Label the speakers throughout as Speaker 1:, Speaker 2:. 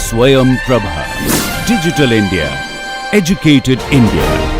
Speaker 1: Swayam Prabha. Digital India. Educated India.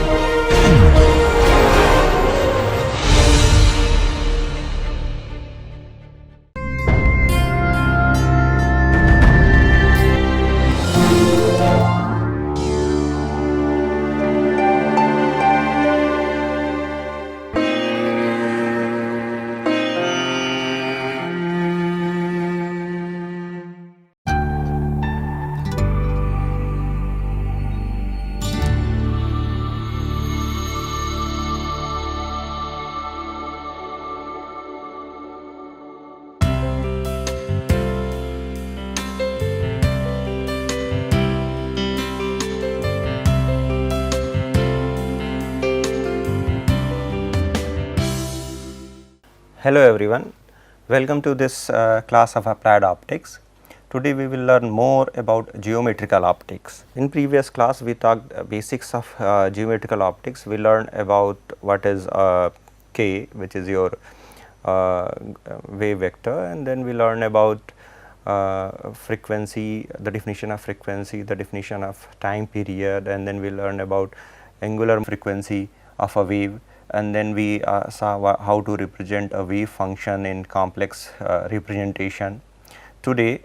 Speaker 2: Hello everyone, welcome to this class of applied optics. Today we will learn more about geometrical optics. In previous class we talked basics of geometrical optics. We learned about what is K, which is your wave vector, and then we learned about frequency, the definition of frequency, the definition of time period, and then we learned about angular frequency of a wave, and then we saw how to represent a wave function in complex representation. Today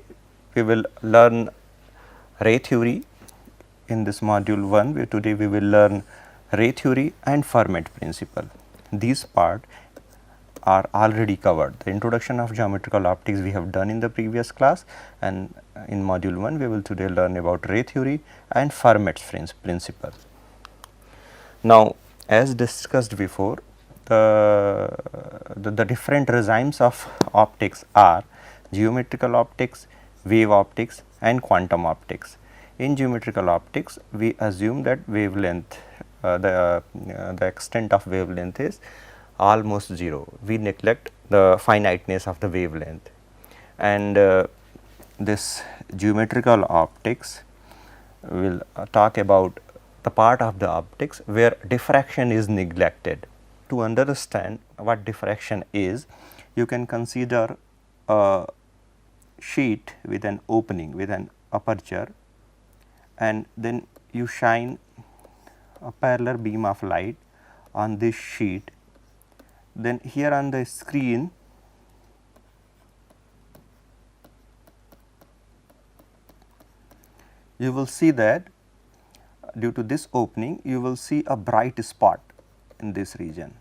Speaker 2: we will learn ray theory. In this module 1, today we will learn ray theory and Fermat principle. These parts are already covered. The introduction of geometrical optics we have done in the previous class, and in module 1 we will today learn about ray theory and Fermat's principle. Now, as discussed before, the different regimes of optics are geometrical optics, wave optics and quantum optics. In geometrical optics, we assume that wavelength, the extent of wavelength is almost 0. We neglect the finiteness of the wavelength, and this geometrical optics will talk about the part of the optics where diffraction is neglected. To understand what diffraction is, you can consider a sheet with an opening, with an aperture, and then you shine a parallel beam of light on this sheet. Then here on the screen you will see that due to this opening you will see a bright spot in this region.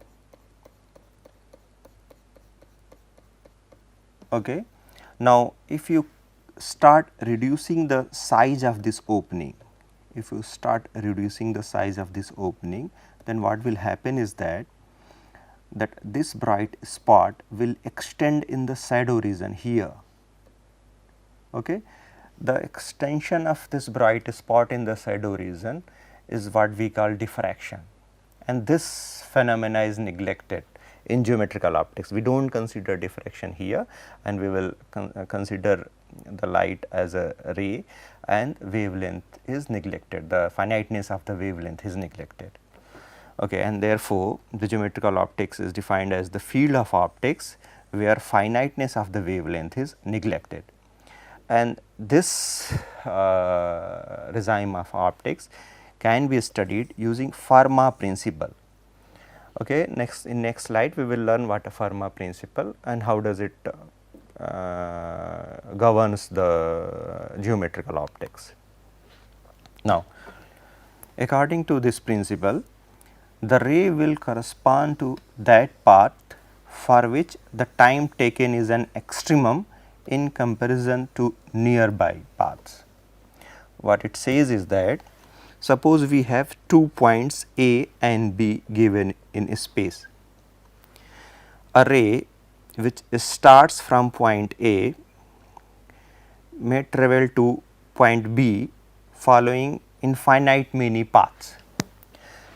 Speaker 2: Okay. Now, if you start reducing the size of this opening, then what will happen is that this bright spot will extend in the shadow region here. Okay. The extension of this bright spot in the shadow region is what we call diffraction, and this phenomena is neglected in geometrical optics. We do not consider diffraction here, and we will consider the light as a ray, and wavelength is neglected, the finiteness of the wavelength is neglected. Okay, and therefore, the geometrical optics is defined as the field of optics where finiteness of the wavelength is neglected. And this regime of optics can be studied using Fermat principle. Okay, in next slide we will learn what a Fermat principle and how does it governs the geometrical optics. Now, according to this principle, the ray will correspond to that path for which the time taken is an extremum in comparison to nearby paths. What it says is that suppose we have 2 points A and B given in space. A ray which starts from point A may travel to point B following infinite many paths.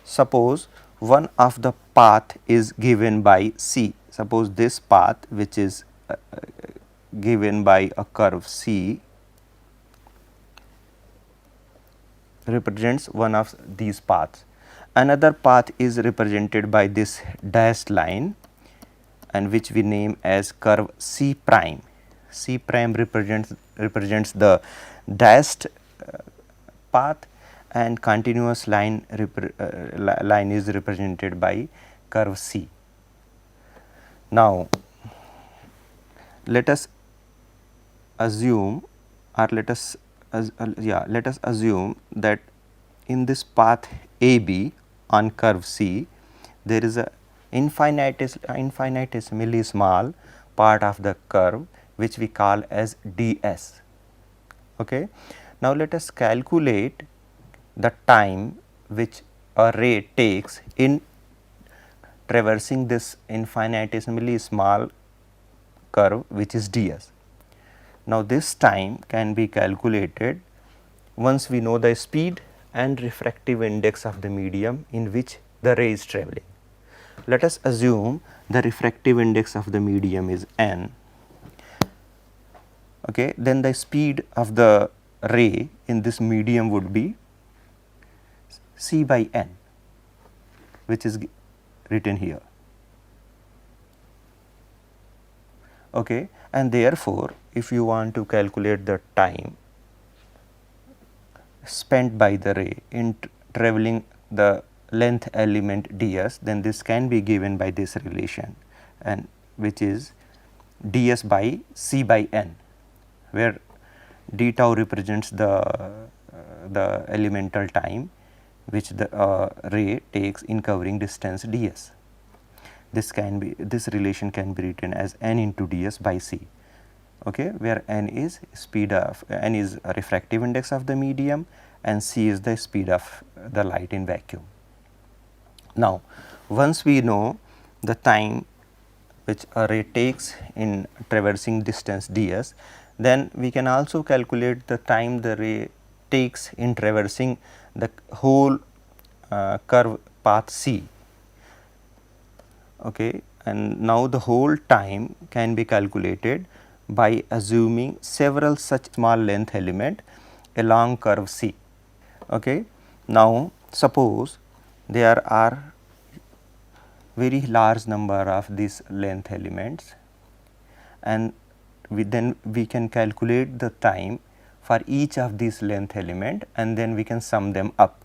Speaker 2: Suppose one of the path is given by C. Suppose this path which is given by a curve C represents one of these paths. Another path is represented by this dashed line, and which we name as curve C prime. C prime represents the dashed path, and continuous line line is represented by curve C. Now, let us assume, or let us assume that in this path AB on curve C, there is a infinitesimally small part of the curve which we call as ds. Okay. Now, let us calculate the time which a ray takes in traversing this infinitesimally small curve which is ds. Now, this time can be calculated once we know the speed and refractive index of the medium in which the ray is travelling. Let us assume the refractive index of the medium is n. Okay, then the speed of the ray in this medium would be c by n, which is written here. Okay, and therefore, if you want to calculate the time spent by the ray in travelling the length element ds, then this can be given by this relation, and which is ds by c by n, where d tau represents the elemental time which the ray takes in covering distance ds. This relation can be written as n into ds by c. Okay, where n is a refractive index of the medium and c is the speed of the light in vacuum. Now, once we know the time which a ray takes in traversing distance ds, then we can also calculate the time the ray takes in traversing the whole curve path C. Okay, and now the whole time can be calculated by assuming several such small length element along curve C. Okay. Now, suppose there are very large number of these length elements, and then we can calculate the time for each of these length element, and then we can sum them up.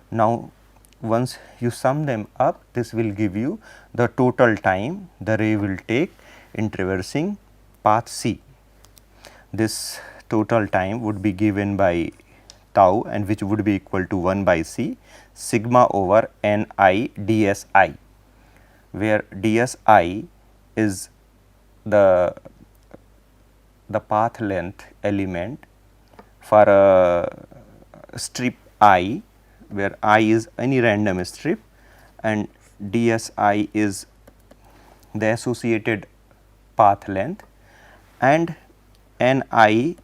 Speaker 2: Now, once you sum them up, this will give you the total time the ray will take in traversing path C. This total time would be given by tau, and which would be equal to 1 by c sigma over n I ds I, where ds I is the path length element for a strip I, where I is any random strip, and ds I is the associated path length, and n I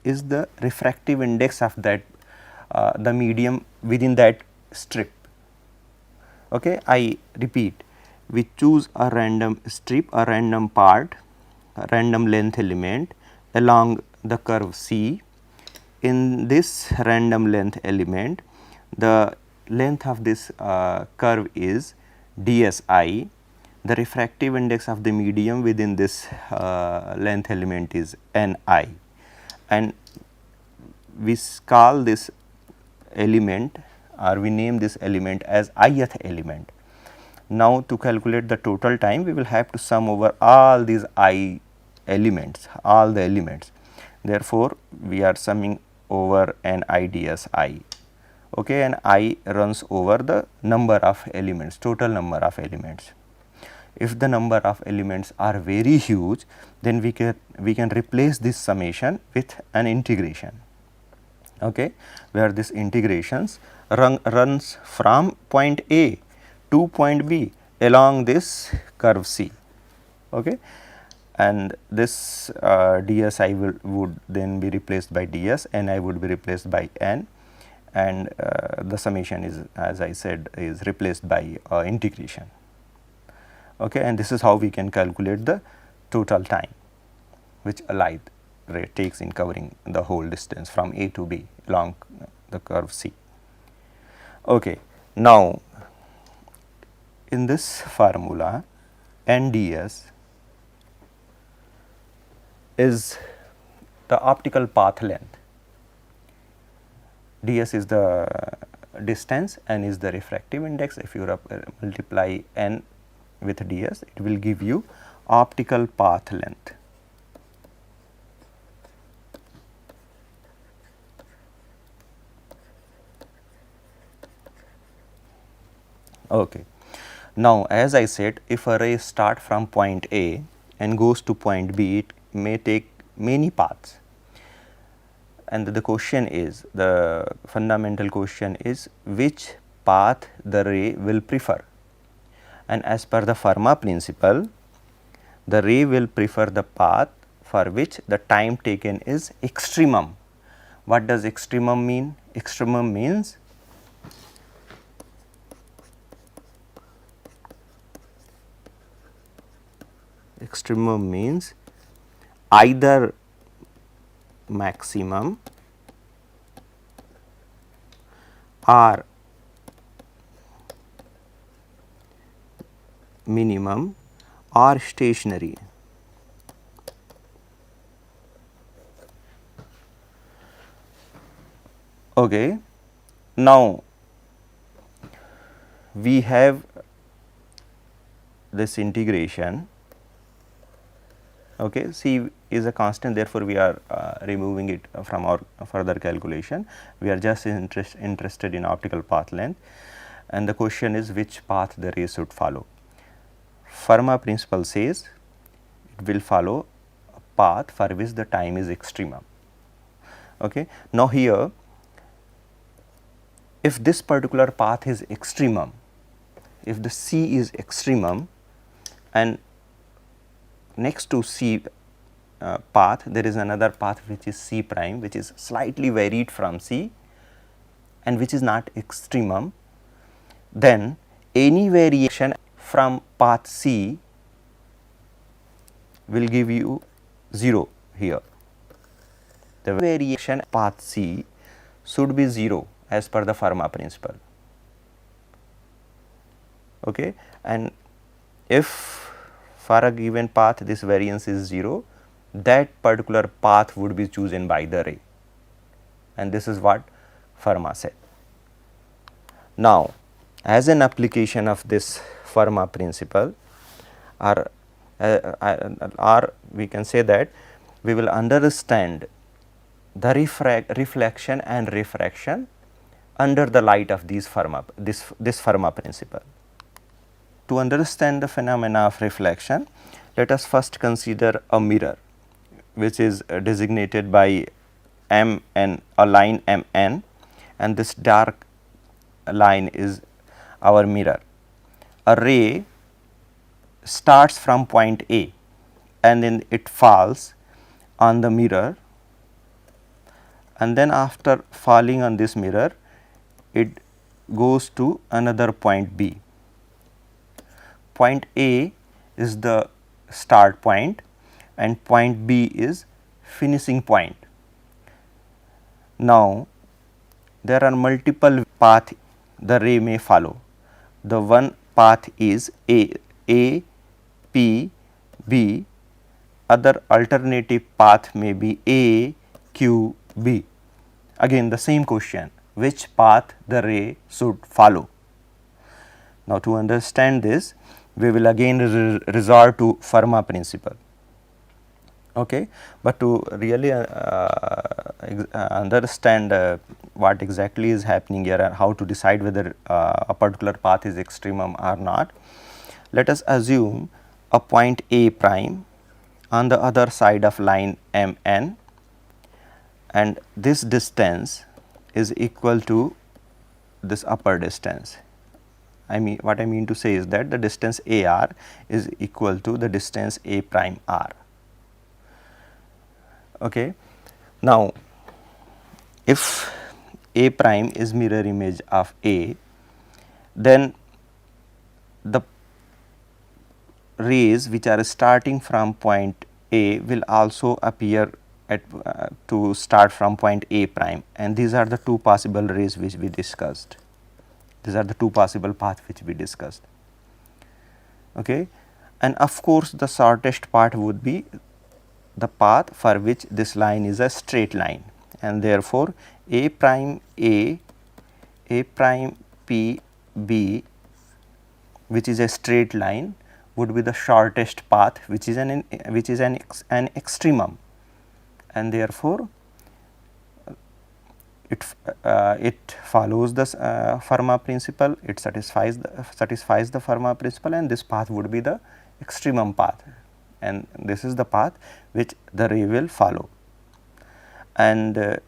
Speaker 2: is the refractive index of that the medium within that strip. Okay, I repeat, we choose a random strip, a random part, a random length element along the curve C. In this random length element, the length of this curve is dsi. The refractive index of the medium within this length element is ni, and we call this element, or we name this element as ith element. Now, to calculate the total time, we will have to sum over all these I elements, all the elements. Therefore, we are summing over n I ds I. Okay, and I runs over the number of elements, total number of elements. If the number of elements are very huge, then we can replace this summation with an integration. Okay, where this integrations runs from point A to point B along this curve C. Okay, and this dsi would then be replaced by ds, ni would be replaced by n, and the summation is, as I said, is replaced by integration. Okay, and this is how we can calculate the total time which a light ray takes in covering the whole distance from A to B along the curve C. Okay, now, in this formula, n ds is the optical path length. ds is the distance, n is the refractive index. If you multiply n with ds, it will give you optical path length. Okay. Now, as I said, if a ray start from point A and goes to point B, it may take many paths. And the question is, the fundamental question is, which path the ray will prefer. And as per the Fermat principle, the ray will prefer the path for which the time taken is extremum. What does extremum mean? Extremum means either maximum or minimum or stationary. Okay. Now, we have this integration. Okay, C is a constant, therefore, we are removing it from our further calculation. We are just interested in optical path length, and the question is which path the ray should follow. Fermat principle says it will follow a path for which the time is extremum. Okay. Now, here if this particular path is extremum, if the C is extremum and next to C path there is another path which is C prime, which is slightly varied from C and which is not extremum, then any variation from path C will give you 0 here. The variation path C should be 0 as per the Fermat principle. Okay. And if for a given path this variance is 0, that particular path would be chosen by the ray, and this is what Fermat said. Now, as an application of this Fermat principle, or we can say that we will understand the reflection and refraction under the light of these this Fermat principle. To understand the phenomena of reflection, let us first consider a mirror, which is designated by Mn, a line Mn, and this dark line is our mirror. A ray starts from point A and then it falls on the mirror, and then after falling on this mirror it goes to another point B. Point A is the start point and point B is finishing point. Now, there are multiple paths the ray may follow. The one path is A, P, B. Other alternative path may be A, Q, B. Again the same question, which path the ray should follow. Now, to understand this, we will again resort to Fermat principle. Okay. But to really understand what exactly is happening here and how to decide whether a particular path is extremum or not, let us assume a point A prime on the other side of line Mn, and this distance is equal to this upper distance. What I mean to say is that the distance AR is equal to the distance A prime R. Okay. Now, if A prime is mirror image of A, then the rays which are starting from point A will also appear at to start from point A prime, and these are the two possible rays which we discussed. These are the two possible paths which we discussed. Okay. And of course, the shortest path would be the path for which this line is a straight line, and therefore, A prime A, A prime P B, which is a straight line, would be the shortest path, which is an extremum, and therefore, it follows the Fermat principle, it satisfies the Fermat principle, and this path would be the extremum path, and this is the path which the ray will follow. And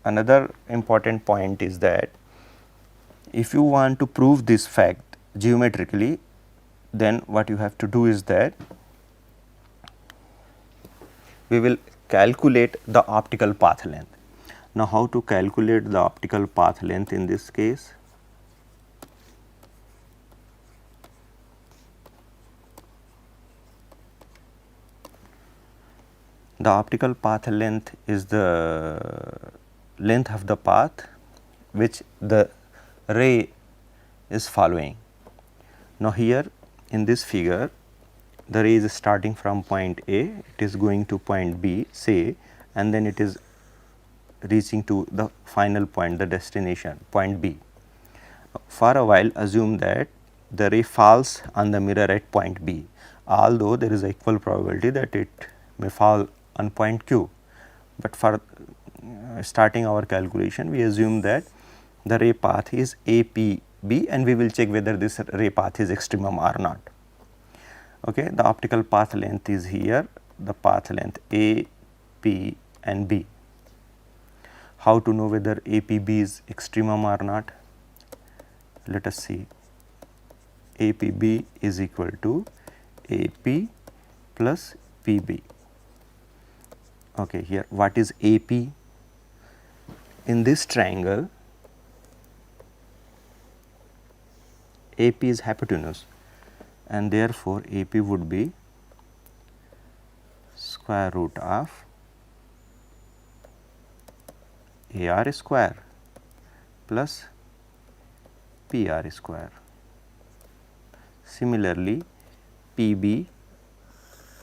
Speaker 2: another important point is that if you want to prove this fact geometrically, then what you have to do is that we will calculate the optical path length. Now, how to calculate the optical path length in this case? The optical path length is the length of the path which the ray is following. Now, here in this figure, the ray is starting from point A, it is going to point B, say, and then it is reaching to the final point, the destination, point B. For a while, assume that the ray falls on the mirror at point B, although there is equal probability that it may fall on point Q. But for starting our calculation, we assume that the ray path is APB, and we will check whether this ray path is extremum or not. Okay, the optical path length is here, the path length A, P and B. How to know whether APB is extremum or not? Let us see. APB is equal to AP plus PB. Okay, here what is AP? In this triangle, AP is hypotenuse, and therefore, AP would be square root of AR square plus PR square. Similarly, PB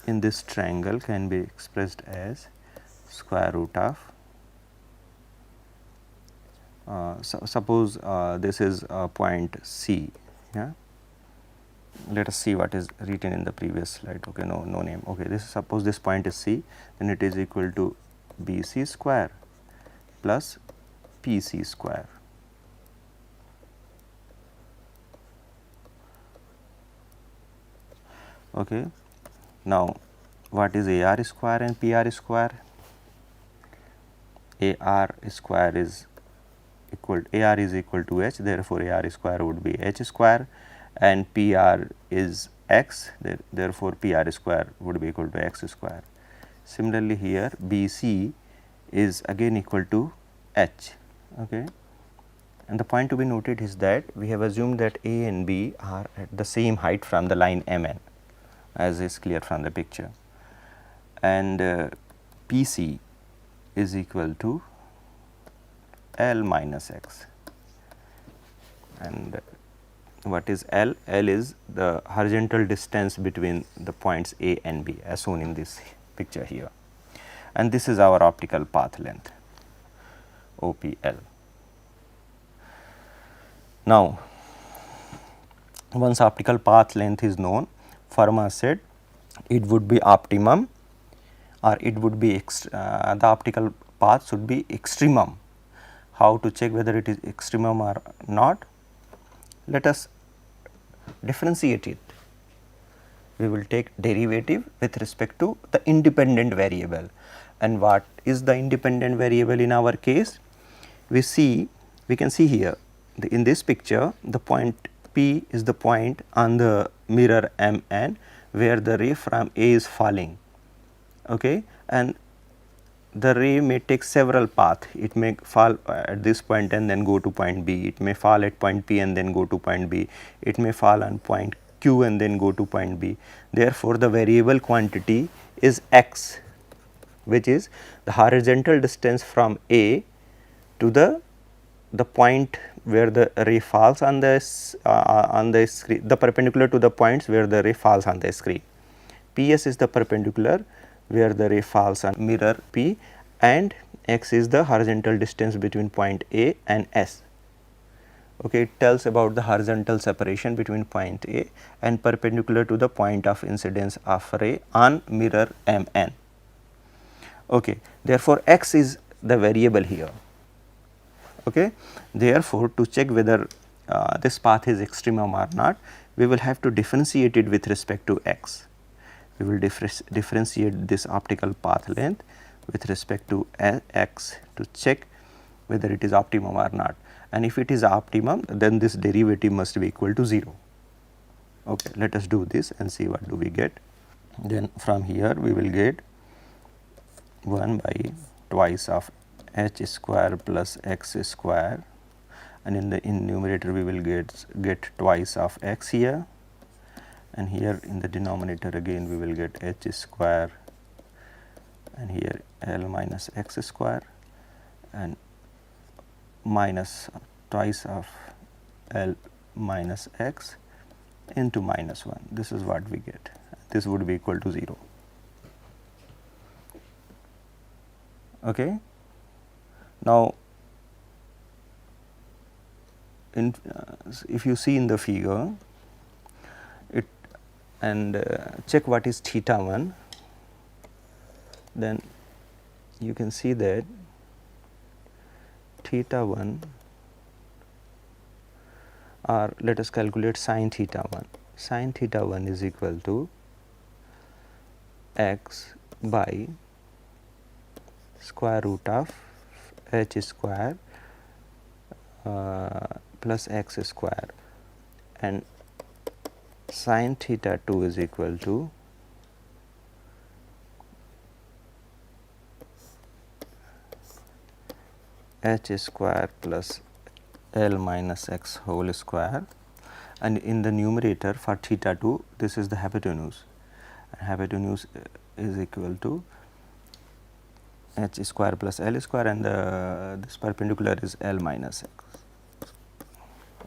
Speaker 2: in this triangle can be expressed as square root of suppose this is point C. Yeah, let us see what is written in the previous slide. Okay, no name. Okay, this is, suppose this point is C, then it is equal to BC square plus PC square. Okay. Now, what is AR square and PR square? AR square is equal, AR is equal to H, therefore, AR square would be H square, and PR is X, therefore, PR square would be equal to X square. Similarly, here BC is again equal to H. Okay. And the point to be noted is that we have assumed that A and B are at the same height from the line MN, as is clear from the picture, and PC is equal to L minus X. And what is L? L is the horizontal distance between the points A and B, as shown in this picture here, and this is our optical path length, OPL. Now, once optical path length is known, Fermat said it would be optimum, or it would be the optical path should be extremum. How to check whether it is extremum or not? Let us differentiate it. We will take derivative with respect to the independent variable. And what is the independent variable in our case? We can see here in this picture, the point P is the point on the mirror MN where the ray from A is falling. Okay, and the ray may take several paths. It may fall at this point and then go to point B. It may fall at point P and then go to point B. It may fall on point Q and then go to point B. Therefore, the variable quantity is X, which is the horizontal distance from A to the point where the ray falls on the screen, the perpendicular to the points where the ray falls on the screen. PS is the perpendicular where the ray falls on mirror P, and x is the horizontal distance between point A and S. Okay, it tells about the horizontal separation between point A and perpendicular to the point of incidence of ray on mirror MN. Okay, therefore, x is the variable here. Okay. Therefore, to check whether this path is extremum or not, we will have to differentiate it with respect to x. We will differentiate this optical path length with respect to x to check whether it is optimum or not, and if it is optimum, then this derivative must be equal to 0. Okay, let us do this and see what do we get. Then from here we will get 1 by twice of h square plus x square, and in the numerator we will get twice of x here, and here in the denominator again we will get h square, and here L minus x square, and minus twice of L minus x into minus 1. This is what we get. This would be equal to 0. Okay. Now, if you see in the figure it and check what is theta 1, then you can see that theta 1, or let us calculate sin theta 1. Sin theta 1 is equal to x by square root of h square plus x square, and sin theta 2 is equal to h square plus L minus x whole square, and in the numerator for theta 2 this is the hypotenuse, and hypotenuse is equal to h square plus L square, and this perpendicular is L minus x.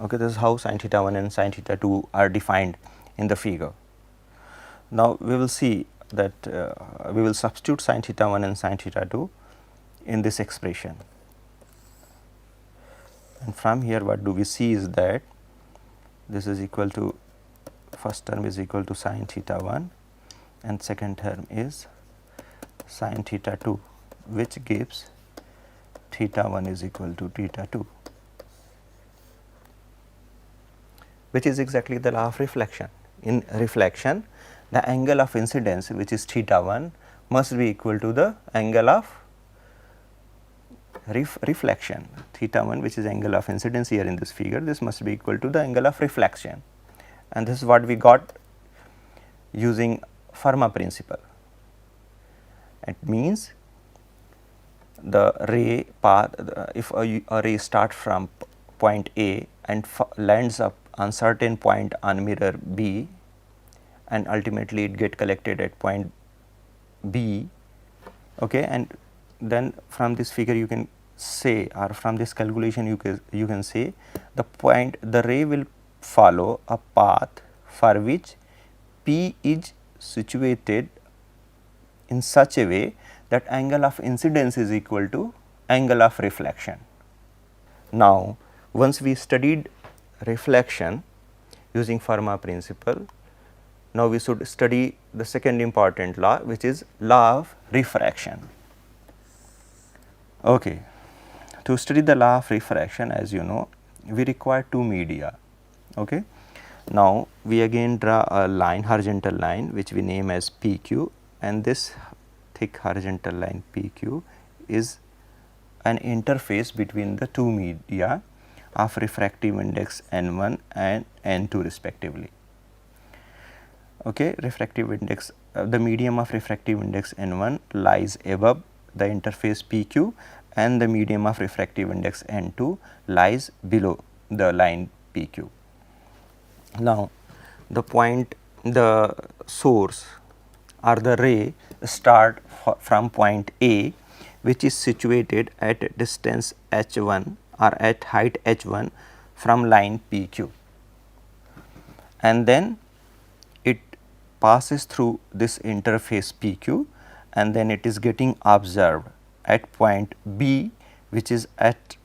Speaker 2: Okay, this is how sin theta 1 and sin theta 2 are defined in the figure. Now, we will see that we will substitute sin theta 1 and sin theta 2 in this expression, and from here what do we see is that this is equal to, first term is equal to sin theta 1 and second term is sin theta 2, which gives theta 1 is equal to theta 2, which is exactly the law of reflection. In reflection, the angle of incidence, which is theta 1, must be equal to the angle of reflection. Theta 1, which is angle of incidence here in this figure, this must be equal to the angle of reflection, and this is what we got using Fermat principle. It means the ray path, if a ray starts from point A and lands up on certain point on mirror B, and ultimately it get collected at point B, okay, and then from this figure you can say, or from this calculation you can say the ray will follow a path for which P is situated in such a way that angle of incidence is equal to angle of reflection. Now, once we studied reflection using Fermat principle, now we should study the second important law, which is law of refraction. Okay. To study the law of refraction, as you know, we require two media. Okay. Now, we again draw a line, horizontal line, which we name as PQ, and this thick horizontal line PQ is an interface between the two media of refractive index N1 and N2 respectively. Okay, refractive index, the medium of refractive index N1 lies above the interface PQ, and the medium of refractive index N2 lies below the line PQ. Now, the source or the ray start from point A, which is situated at distance h1 or at height h1 from line PQ, and then it passes through this interface PQ and then it is getting observed at point B, which is at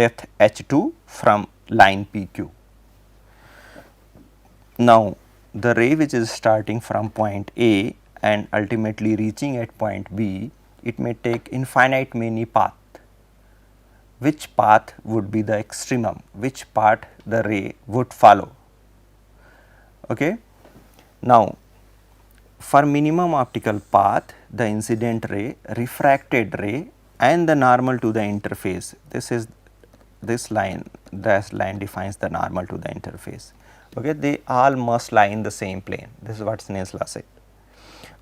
Speaker 2: depth h2 from line PQ. Now, the ray which is starting from point A and ultimately reaching at point B, it may take infinite many paths. Which path would be the extremum? Which path the ray would follow? Okay. Now, for minimum optical path, the incident ray, refracted ray and the normal to the interface, this line defines the normal to the interface. Okay. They all must lie in the same plane. This is what Snell's law said.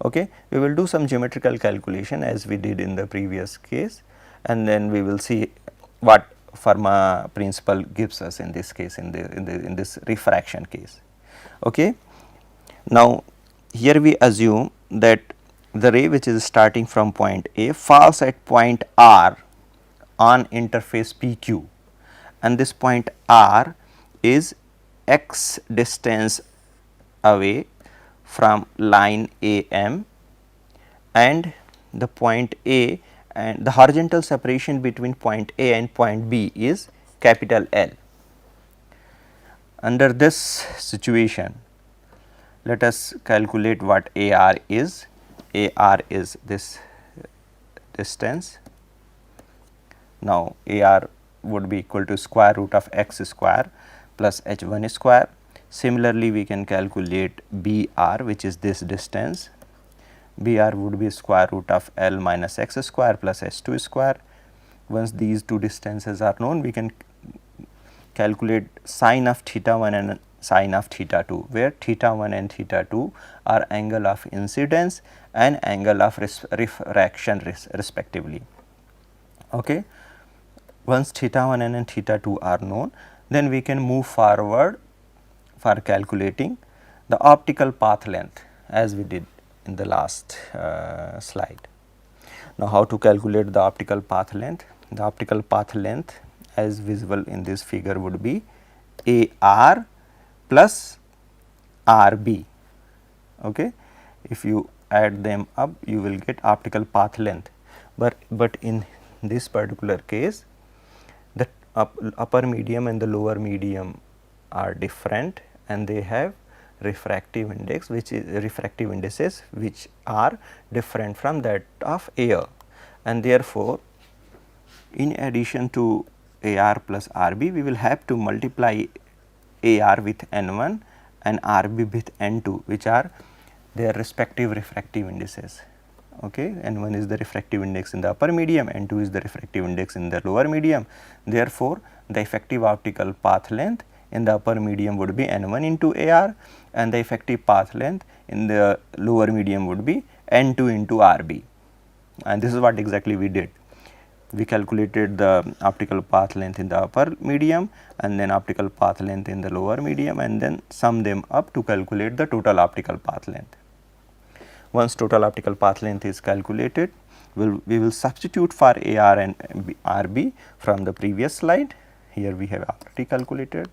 Speaker 2: Okay. We will do some geometrical calculation as we did in the previous case, and then we will see what Fermat principle gives us in this case, in this refraction case. Okay. Now, here we assume that the ray which is starting from point A falls at point R on interface PQ, and this point R is x distance away from line AM, and the point A and the horizontal separation between point A and point B is capital L. Under this situation, let us calculate what AR is. AR is this distance. Now, AR would be equal to square root of x square plus h1 square. Similarly, we can calculate BR, which is this distance. BR would be square root of L minus x square plus h2 square. Once these two distances are known, we can calculate sine of theta 1 and sine of theta 2, where theta 1 and theta 2 are angle of incidence and angle of refraction respectively. Okay. Once theta 1 and theta 2 are known, then we can move forward for calculating the optical path length as we did in the last slide. Now, how to calculate the optical path length? The optical path length as visible in this figure would be AR plus RB. Okay. If you add them up, you will get optical path length, but in this particular case, the upper medium and the lower medium are different, and they have refractive index, which is refractive indices which are different from that of air, and therefore, in addition to AR plus RB, we will have to multiply AR with N1 and RB with N2, which are their respective refractive indices. Okay. N1 is the refractive index in the upper medium, N2 is the refractive index in the lower medium. Therefore, the effective optical path length in the upper medium would be N1 into AR, and the effective path length in the lower medium would be N2 into RB, and this is what exactly we did. We calculated the optical path length in the upper medium and then optical path length in the lower medium, and then sum them up to calculate the total optical path length. Once total optical path length is calculated, we will substitute for AR and RB from the previous slide. Here we have already calculated,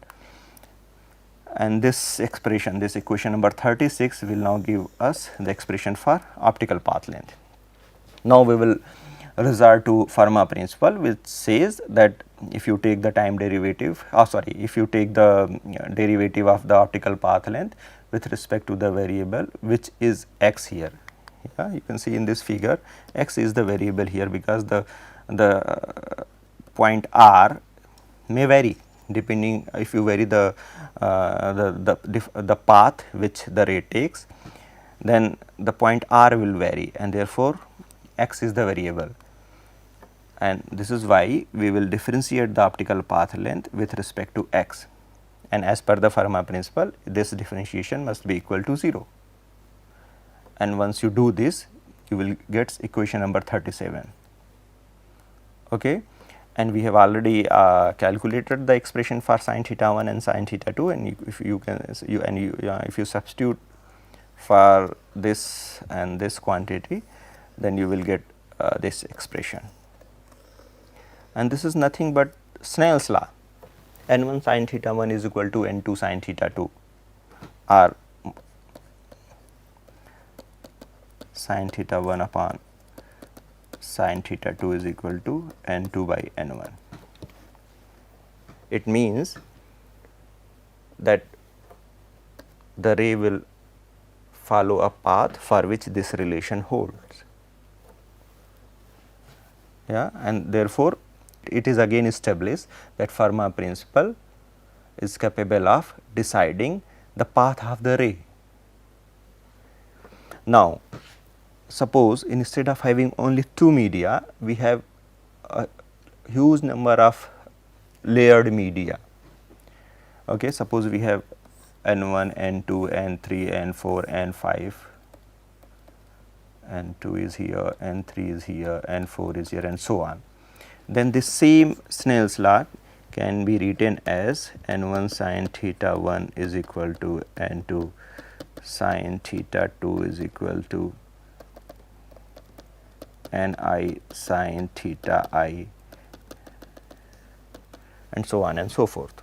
Speaker 2: and this expression, this equation number 36 will now give us the expression for optical path length. Now, we will resort to Fermat principle, which says that if you take the time derivative, if you take the derivative of the optical path length with respect to the variable which is x here. Yeah, you can see in this figure x is the variable here, because the point R may vary depending if you vary the path which the ray takes, then the point R will vary, and therefore, x is the variable. And this is why we will differentiate the optical path length with respect to x, and as per the Fermat principle, this differentiation must be equal to 0, and once you do this, you will get equation number 37. Okay. And we have already calculated the expression for sin theta 1 and sin theta 2, and if you substitute for this and this quantity, then you will get this expression. And this is nothing but Snell's law. N1 sin theta 1 is equal to N2 sin theta 2, or sin theta 1 upon sin theta 2 is equal to n2 by n1. It means that the ray will follow a path for which this relation holds. Yeah, and therefore, it is again established that Fermat principle is capable of deciding the path of the ray. Now, suppose instead of having only two media, we have a huge number of layered media. Okay, suppose we have n1, n2, n3, n4, n5, n2 is here, n3 is here, n4 is here, and so on. Then this same Snell's law can be written as n1 sin theta 1 is equal to n2 sin theta 2 is equal to ni sin theta I, and so on and so forth.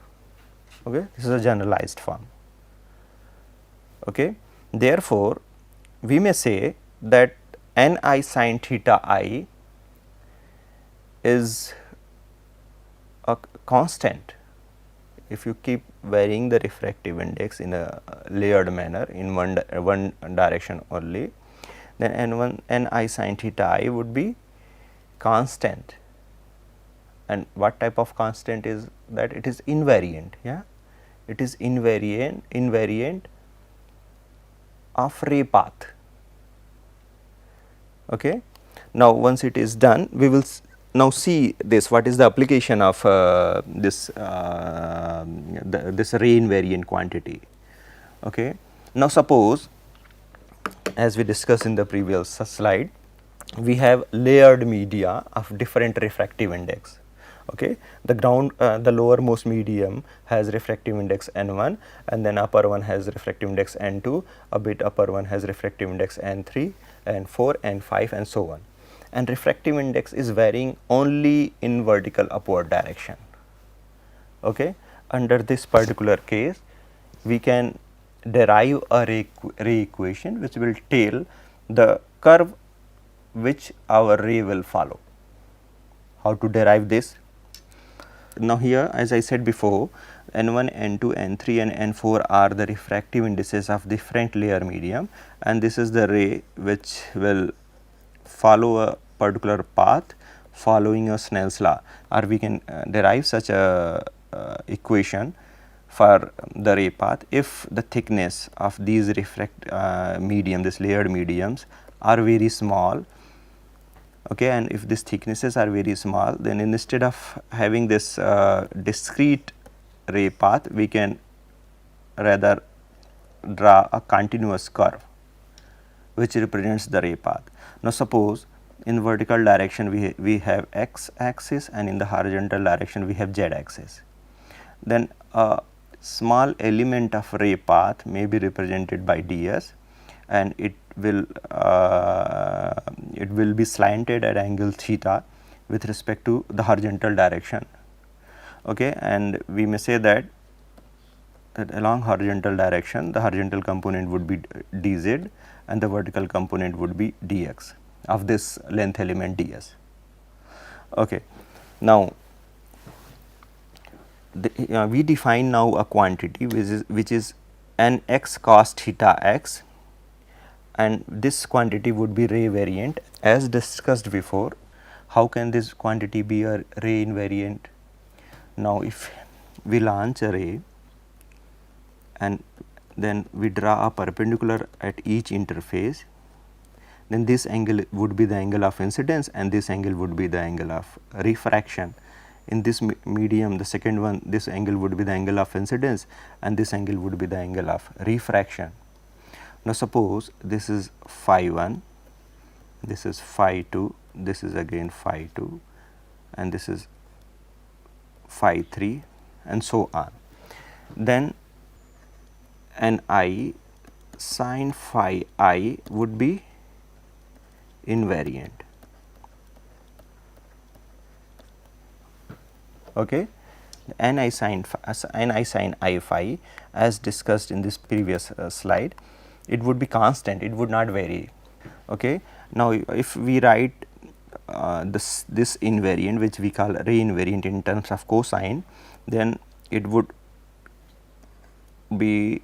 Speaker 2: Okay, this is a generalized form. Okay, therefore, we may say that ni sin theta I is a constant if you keep varying the refractive index in a layered manner in one direction only, then ni sin theta I would be constant. And what type of constant is that? It is invariant. Yeah, it is invariant of ray path. Okay. Now, once it is done, we will now see this, what is the application of this ray invariant quantity. Okay. Now, suppose as we discussed in the previous slide, we have layered media of different refractive index. Okay. The lowermost medium has refractive index n1, and then upper one has refractive index n2, a bit upper one has refractive index n3, n4, n5, and so on. And refractive index is varying only in vertical upward direction. Okay. Under this particular case, we can derive a ray equation which will tell the curve which our ray will follow. How to derive this? Now, here as I said before, n1, n2, n3 and n4 are the refractive indices of different layer medium, and this is the ray which will follow a particular path following a Snell's law, or we can derive such a equation for the ray path if the thickness of these this layered mediums are very small. Okay, and if these thicknesses are very small, then instead of having this discrete ray path, we can rather draw a continuous curve which represents the ray path. Now, suppose in vertical direction we have x axis, and in the horizontal direction we have z axis. Then a small element of ray path may be represented by ds, and it will be slanted at angle theta with respect to the horizontal direction. Okay, and we may say that along horizontal direction the horizontal component would be dz and the vertical component would be dx of this length element ds. Okay. Now, we define now a quantity which is n x cos theta x, and this quantity would be ray variant. As discussed before, how can this quantity be a ray invariant? Now, if we launch a ray and then we draw a perpendicular at each interface, then this angle would be the angle of incidence and this angle would be the angle of refraction. In this medium, the second one, this angle would be the angle of incidence and this angle would be the angle of refraction. Now, suppose this is phi 1, this is phi 2, this is again phi 2, and this is phi 3, and so on. Then ni sin phi I would be invariant. Okay. Ni sin I phi, as discussed in this previous slide, it would be constant, it would not vary. Okay. Now, if we write this invariant, which we call ray invariant in terms of cosine, then it would be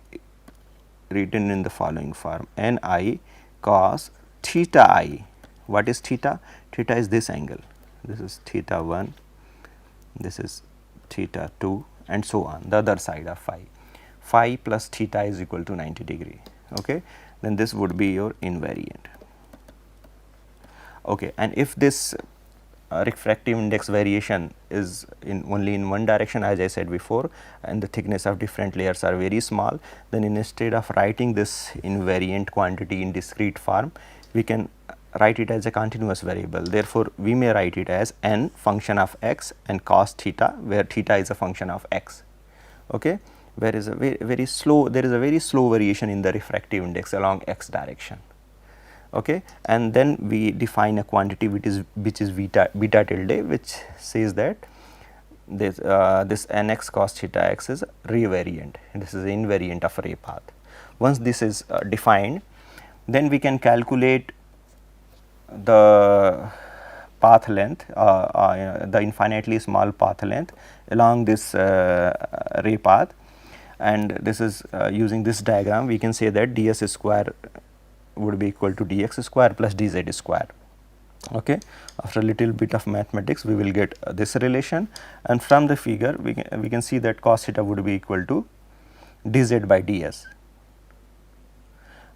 Speaker 2: written in the following form: Ni cos theta I. What is theta? Theta is this angle. This is theta 1, this is theta 2, and so on, the other side of phi. Phi plus theta is equal to 90 degree. Okay. Then this would be your invariant. Okay. And if this refractive index variation is only in one direction, as I said before, and the thickness of different layers are very small, then instead of writing this invariant quantity in discrete form, we can write it as a continuous variable. Therefore, we may write it as n function of x and cos theta, where theta is a function of x. Okay. Where is a very slow, there is a very slow variation in the refractive index along x direction. Okay. And then we define a quantity which is beta tilde, which says that this nx cos theta x is ray variant, and this is the invariant of ray path. Once this is defined, then we can calculate the path length, the infinitely small path length along this ray path, and this is using this diagram we can say that ds square would be equal to dx square plus dz square. Okay. After a little bit of mathematics, we will get this relation, and from the figure we can see that cos theta would be equal to dz by ds.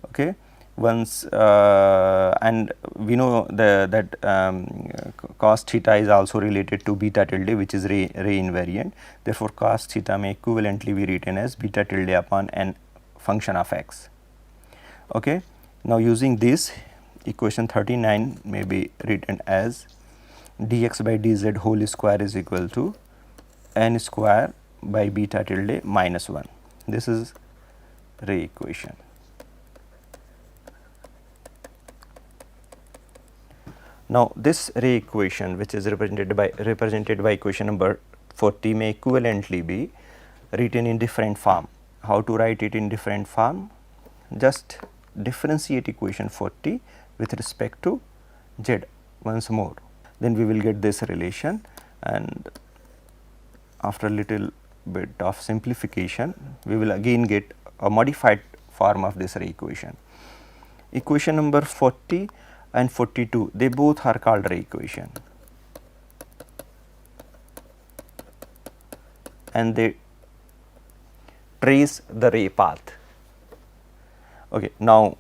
Speaker 2: Okay. Once and we know that cos theta is also related to beta tilde, which is ray invariant. Therefore, cos theta may equivalently be written as beta tilde upon n function of x. Okay. Now, using this, equation 39 may be written as dx by dz whole square is equal to n square by beta tilde minus 1. This is ray equation. Now, this ray equation, which is represented by equation number 40, may equivalently be written in different form. How to write it in different form? Just differentiate equation 40 with respect to z once more. Then we will get this relation, and after a little bit of simplification, we will again get a modified form of this ray equation. Equation number 40 and 42, they both are called ray equation, and they trace the ray path. Okay. Now,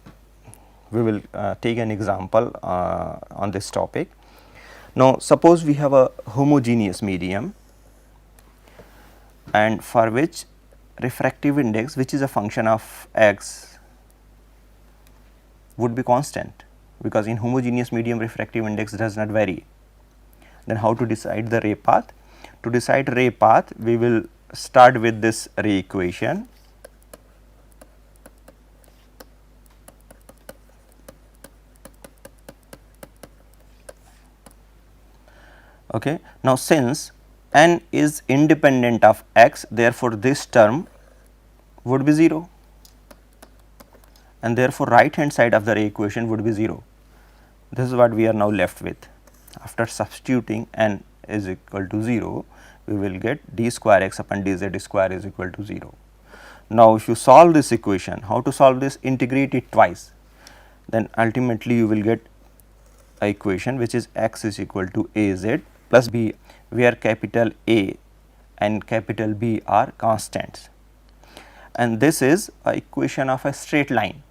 Speaker 2: we will take an example on this topic. Now, suppose we have a homogeneous medium, and for which refractive index, which is a function of x, would be constant, because in homogeneous medium refractive index does not vary. Then how to decide the ray path? To decide ray path, we will start with this ray equation. Okay. Now, since n is independent of x, therefore, this term would be 0, and therefore, right hand side of the ray equation would be 0. This is what we are now left with. After substituting n is equal to 0, we will get d square x upon dz square is equal to 0. Now, if you solve this equation, how to solve this? Integrate it twice, then ultimately you will get a equation which is x is equal to az plus b, where capital A and capital B are constants, and this is a equation of a straight line,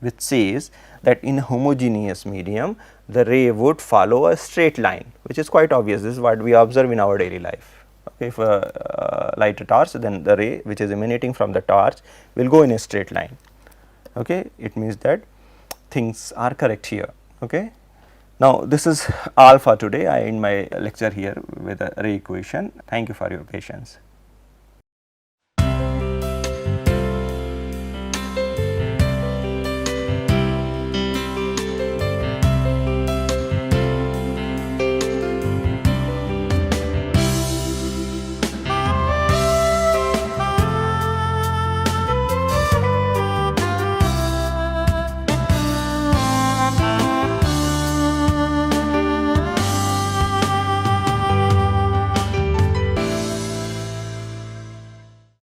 Speaker 2: which says that in homogeneous medium the ray would follow a straight line, which is quite obvious. This is what we observe in our daily life. Okay. If light a torch, then the ray which is emanating from the torch will go in a straight line. Okay. It means that things are correct here. Okay. Now, this is all for today. I end my lecture here with a ray equation. Thank you for your patience.